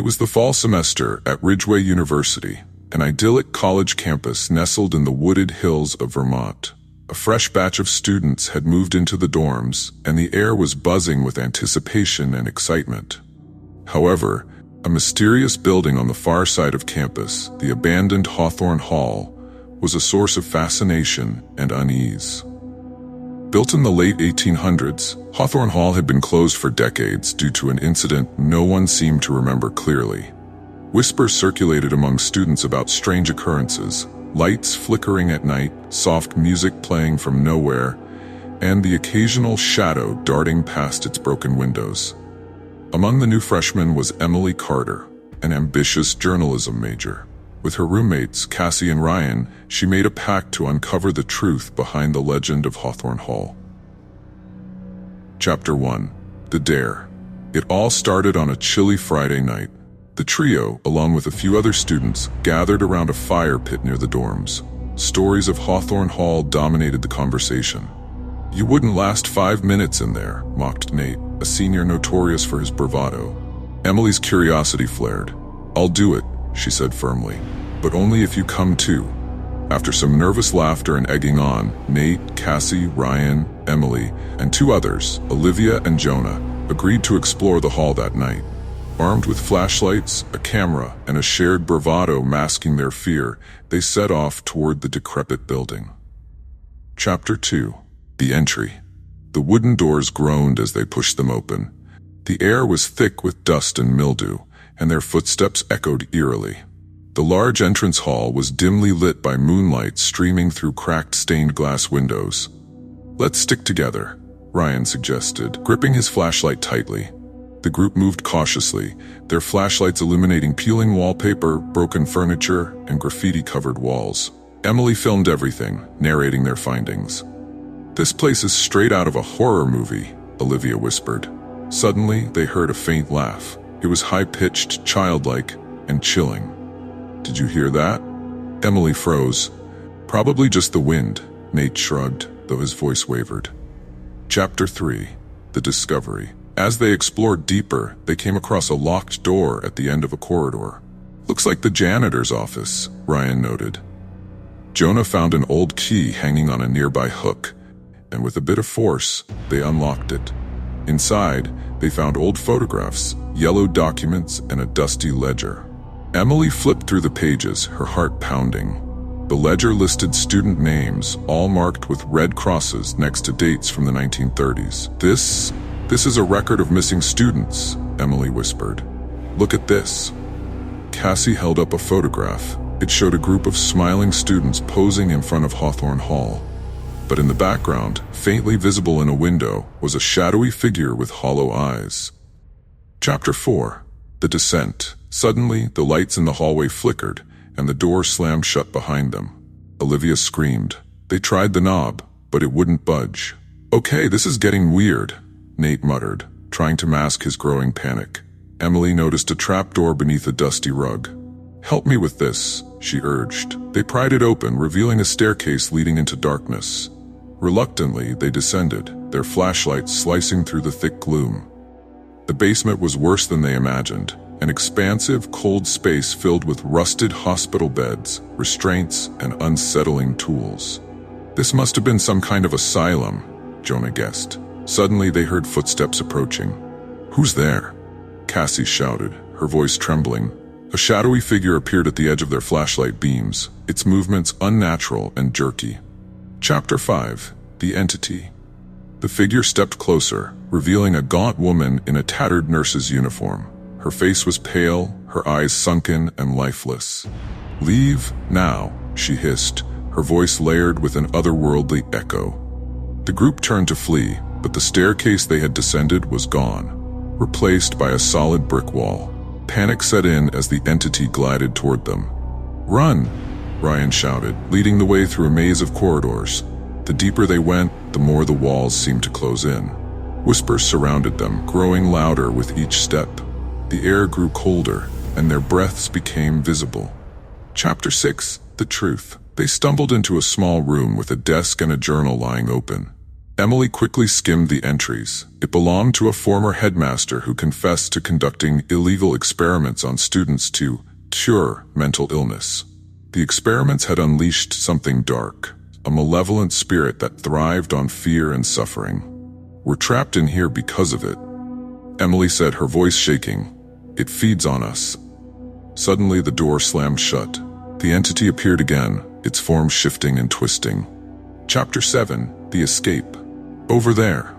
was the fall semester at Ridgeway University, an idyllic college campus nestled in the wooded hills of Vermont. A fresh batch of students had moved into the dorms, and the air was buzzing with anticipation and excitement. However, a mysterious building on the far side of campus, the abandoned Hawthorne Hall, was a source of fascination and unease. Built in the late 1800s, Hawthorne Hall had been closed for decades due to an incident no one seemed to remember clearly. Whispers circulated among students about strange occurrences, lights flickering at night, soft music playing from nowhere, and the occasional shadow darting past its broken windows. Among the new freshmen was Emily Carter, an ambitious journalism major. With her roommates, Cassie and Ryan, she made a pact to uncover the truth behind the legend of Hawthorne Hall. Chapter 1. The Dare. It all started on a chilly Friday night. The trio, along with a few other students, gathered around a fire pit near the dorms. Stories of Hawthorne Hall dominated the conversation. "You wouldn't last 5 minutes in there," mocked Nate, a senior notorious for his bravado. Emily's curiosity flared. "I'll do it," she said firmly, "but only if you come too." After some nervous laughter and egging on, Nate, Cassie, Ryan, Emily, and 2 others, Olivia and Jonah, agreed to explore the hall that night. Armed with flashlights, a camera, and a shared bravado masking their fear, they set off toward the decrepit building. Chapter 2. The Entry. The wooden doors groaned as they pushed them open. The air was thick with dust and mildew, and their footsteps echoed eerily. The large entrance hall was dimly lit by moonlight streaming through cracked stained glass windows. "Let's stick together," Ryan suggested, gripping his flashlight tightly. The group moved cautiously, their flashlights illuminating peeling wallpaper, broken furniture, and graffiti-covered walls. Emily filmed everything, narrating their findings. "This place is straight out of a horror movie," Olivia whispered. Suddenly, they heard a faint laugh. It was high-pitched, childlike, and chilling. "Did you hear that?" Emily froze. "Probably just the wind," Nate shrugged, though his voice wavered. Chapter 3. The Discovery. As they explored deeper, they came across a locked door at the end of a corridor. "Looks like the janitor's office," Ryan noted. Jonah found an old key hanging on a nearby hook, and with a bit of force, they unlocked it. Inside, they found old photographs, yellowed documents, and a dusty ledger. Emily flipped through the pages, her heart pounding. The ledger listed student names, all marked with red crosses next to dates from the 1930s. This is a record of missing students," Emily whispered. "Look at this." Cassie held up a photograph. It showed a group of smiling students posing in front of Hawthorne Hall. But in the background, faintly visible in a window, was a shadowy figure with hollow eyes. Chapter 4. The Descent. Suddenly, the lights in the hallway flickered, and the door slammed shut behind them. Olivia screamed. They tried the knob, but it wouldn't budge. "Okay, this is getting weird," Nate muttered, trying to mask his growing panic. Emily noticed a trapdoor beneath a dusty rug. "Help me with this," she urged. They pried it open, revealing a staircase leading into darkness. Reluctantly, they descended, their flashlights slicing through the thick gloom. The basement was worse than they imagined, an expansive, cold space filled with rusted hospital beds, restraints, and unsettling tools. "This must have been some kind of asylum," Jonah guessed. Suddenly, they heard footsteps approaching. "Who's there?" Cassie shouted, her voice trembling. A shadowy figure appeared at the edge of their flashlight beams, its movements unnatural and jerky. Chapter 5. The Entity. The figure stepped closer, revealing a gaunt woman in a tattered nurse's uniform. Her face was pale, her eyes sunken and lifeless. "Leave, now," she hissed, her voice layered with an otherworldly echo. The group turned to flee, but the staircase they had descended was gone, replaced by a solid brick wall. Panic set in as the entity glided toward them. "Run!" Ryan shouted, leading the way through a maze of corridors. The deeper they went, the more the walls seemed to close in. Whispers surrounded them, growing louder with each step. The air grew colder, and their breaths became visible. Chapter 6. The Truth. They stumbled into a small room with a desk and a journal lying open. Emily quickly skimmed the entries. It belonged to a former headmaster who confessed to conducting illegal experiments on students to cure mental illness. The experiments had unleashed something dark, a malevolent spirit that thrived on fear and suffering. "We're trapped in here because of it," Emily said, her voice shaking. "It feeds on us." Suddenly the door slammed shut. The entity appeared again, its form shifting and twisting. Chapter 7: The Escape. "Over there."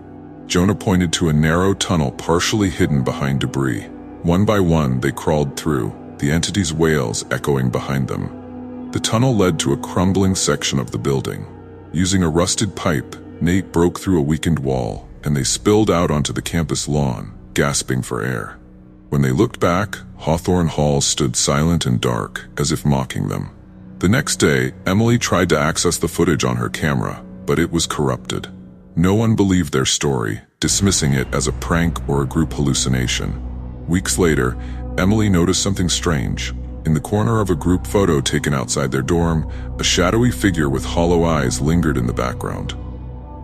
Jonah pointed to a narrow tunnel partially hidden behind debris. One by one they crawled through, the entity's wails echoing behind them. The tunnel led to a crumbling section of the building. Using a rusted pipe, Nate broke through a weakened wall, and they spilled out onto the campus lawn, gasping for air. When they looked back, Hawthorne Hall stood silent and dark, as if mocking them. The next day, Emily tried to access the footage on her camera, but it was corrupted. No one believed their story, dismissing it as a prank or a group hallucination. Weeks later, Emily noticed something strange. In the corner of a group photo taken outside their dorm, a shadowy figure with hollow eyes lingered in the background.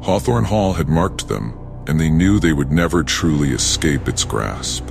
Hawthorne Hall had marked them, and they knew they would never truly escape its grasp.